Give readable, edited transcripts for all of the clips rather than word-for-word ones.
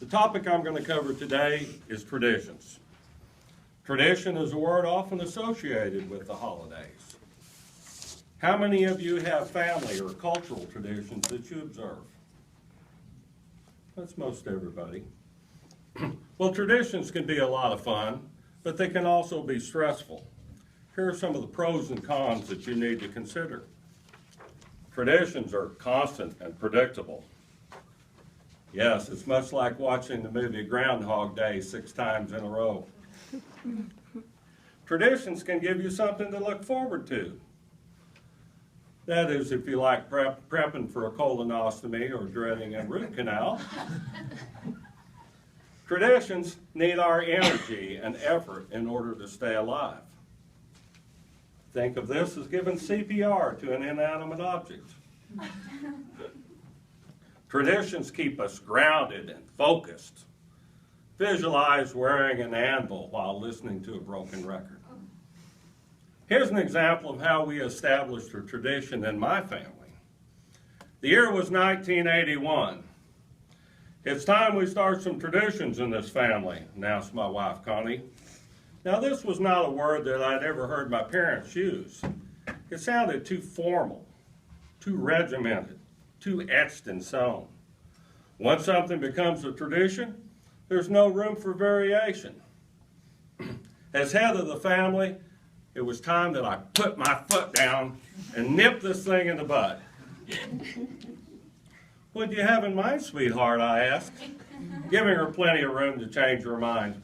The topic I'm going to cover today is traditions. Tradition is a word often associated with the holidays. How many of you have family or cultural traditions that you observe? That's most everybody. Well, traditions can be a lot of fun, but they can also be stressful. Here are some of the pros and cons that you need to consider. Traditions are constant and predictable. Yes, it's much like watching the movie Groundhog Day 6 times in a row. Traditions can give you something to look forward to. That is, if you like prepping for a colonoscopy or dreading a root canal. Traditions need our energy and effort in order to stay alive. Think of this as giving CPR to an inanimate object. Traditions keep us grounded and focused. Visualize wearing an anvil while listening to a broken record. Here's an example of how we established a tradition in my family. The year was 1981. It's time we start some traditions in this family, announced my wife, Connie. Now, this was not a word that I'd ever heard my parents use. It sounded too formal, too regimented, too etched in stone. Once something becomes a tradition, there's no room for variation. As head of the family, it was time that I put my foot down and nipped this thing in the bud. What do you have in mind, sweetheart? I asked, giving her plenty of room to change her mind.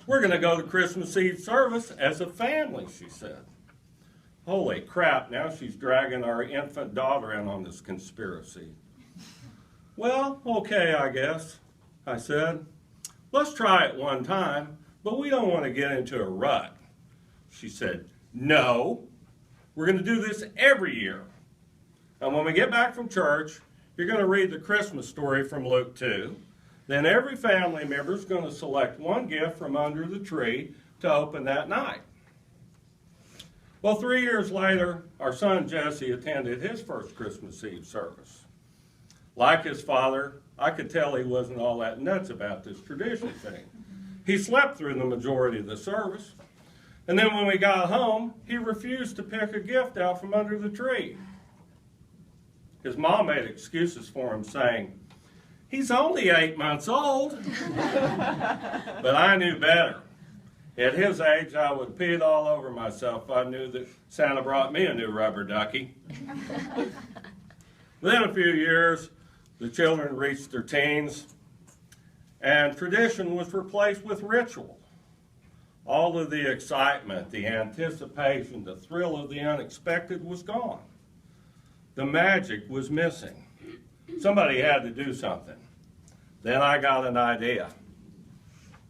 We're going to go to Christmas Eve service as a family, she said. Holy crap, now she's dragging our infant daughter in on this conspiracy. Well, okay, I guess, I said. Let's try it one time, but we don't want to get into a rut. She said, no, we're going to do this every year. And when we get back from church, you're going to read the Christmas story from Luke 2. Then every family member is going to select one gift from under the tree to open that night. Well, 3 years later, our son Jesse attended his first Christmas Eve service. Like his father, I could tell he wasn't all that nuts about this tradition thing. He slept through the majority of the service. And then when we got home, he refused to pick a gift out from under the tree. His mom made excuses for him, saying, he's only 8 months old. But I knew better. At his age, I would have peed all over myself if I knew that Santa brought me a new rubber ducky. Within a few years, the children reached their teens, and tradition was replaced with ritual. All of the excitement, the anticipation, the thrill of the unexpected was gone. The magic was missing. Somebody had to do something. Then I got an idea.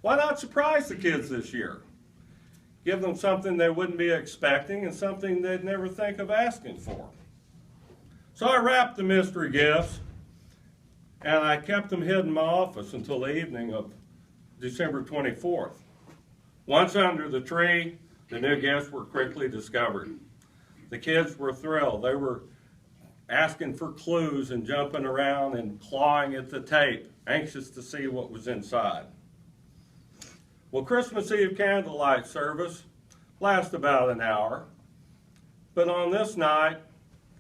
Why not surprise the kids this year? Give them something they wouldn't be expecting and something they'd never think of asking for. So I wrapped the mystery gifts, and I kept them hidden in my office until the evening of December 24th. Once under the tree, the new gifts were quickly discovered. The kids were thrilled. They were asking for clues and jumping around and clawing at the tape, anxious to see what was inside. Well, Christmas Eve candlelight service lasts about an hour, but on this night,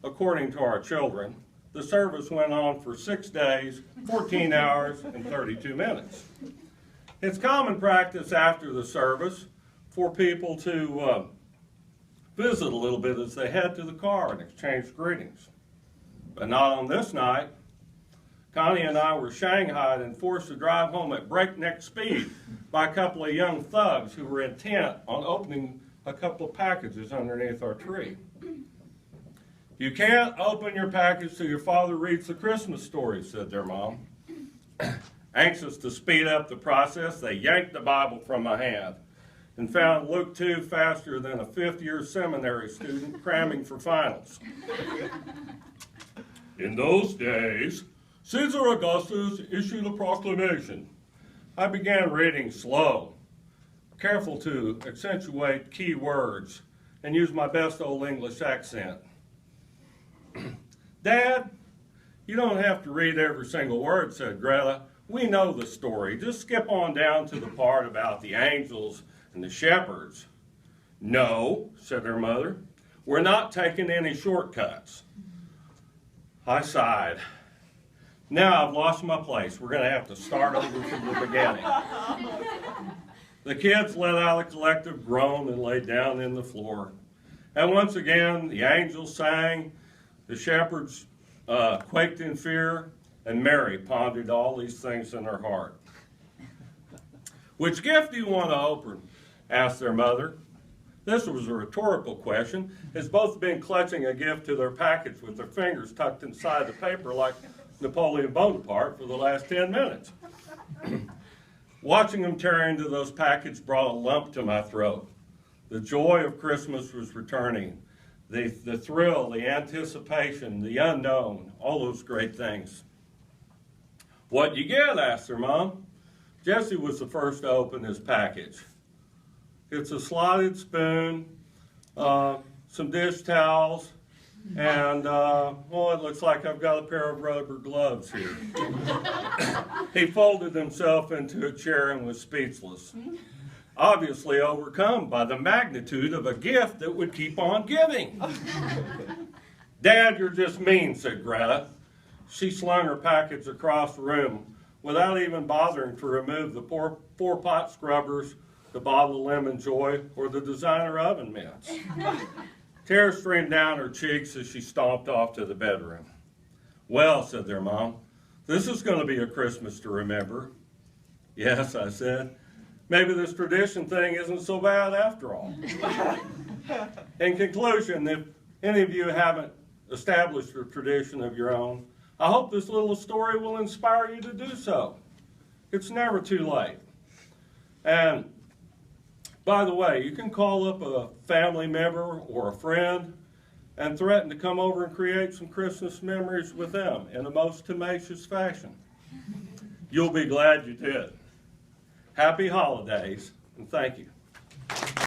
according to our children, the service went on for 6 days, 14 hours, and 32 minutes. It's common practice after the service for people to visit a little bit as they head to the car and exchange greetings. But not on this night. Connie and I were shanghaied and forced to drive home at breakneck speed by a couple of young thugs who were intent on opening a couple of packages underneath our tree. You can't open your package till your father reads the Christmas story, said their mom. Anxious to speed up the process, they yanked the Bible from my hand and found Luke 2 faster than a fifth-year seminary student cramming for finals. In those days, Caesar Augustus issued a proclamation. I began reading slow, careful to accentuate key words, and use my best old English accent. Dad, You don't have to read every single word, said Greta. We know the story. Just skip on down to the part about the angels and the shepherds. No, said her mother. We're not taking any shortcuts. I sighed. Now I've lost my place. We're going to have to start over from the beginning. The kids let out a collective groan and lay down in the floor. And once again, the angels sang, the shepherds quaked in fear, and Mary pondered all these things in her heart. Which gift do you want to open? Asked their mother. This was a rhetorical question, as both been clutching a gift to their package with their fingers tucked inside the paper like Napoleon Bonaparte for the last 10 minutes. Watching them tear into those packages brought a lump to my throat. The joy of Christmas was returning. The thrill, the anticipation, the unknown, all those great things. What'd you get? Asked their mom. Jesse was the first to open his package. It's a slotted spoon, some dish towels, and, well, it looks like I've got a pair of rubber gloves here. He folded himself into a chair and was speechless, obviously overcome by the magnitude of a gift that would keep on giving. Dad, you're just mean, said Greta. She slung her package across the room without even bothering to remove the four pot scrubbers, the bottle of Lemon Joy, or the designer oven mitts. Tears streamed down her cheeks as she stomped off to the bedroom. Well, said their mom, this is going to be a Christmas to remember. Yes, I said. Maybe this tradition thing isn't so bad after all. In conclusion, if any of you haven't established a tradition of your own, I hope this little story will inspire you to do so. It's never too late. And by the way, you can call up a family member or a friend and threaten to come over and create some Christmas memories with them in the most tenacious fashion. You'll be glad you did. Happy holidays, and thank you.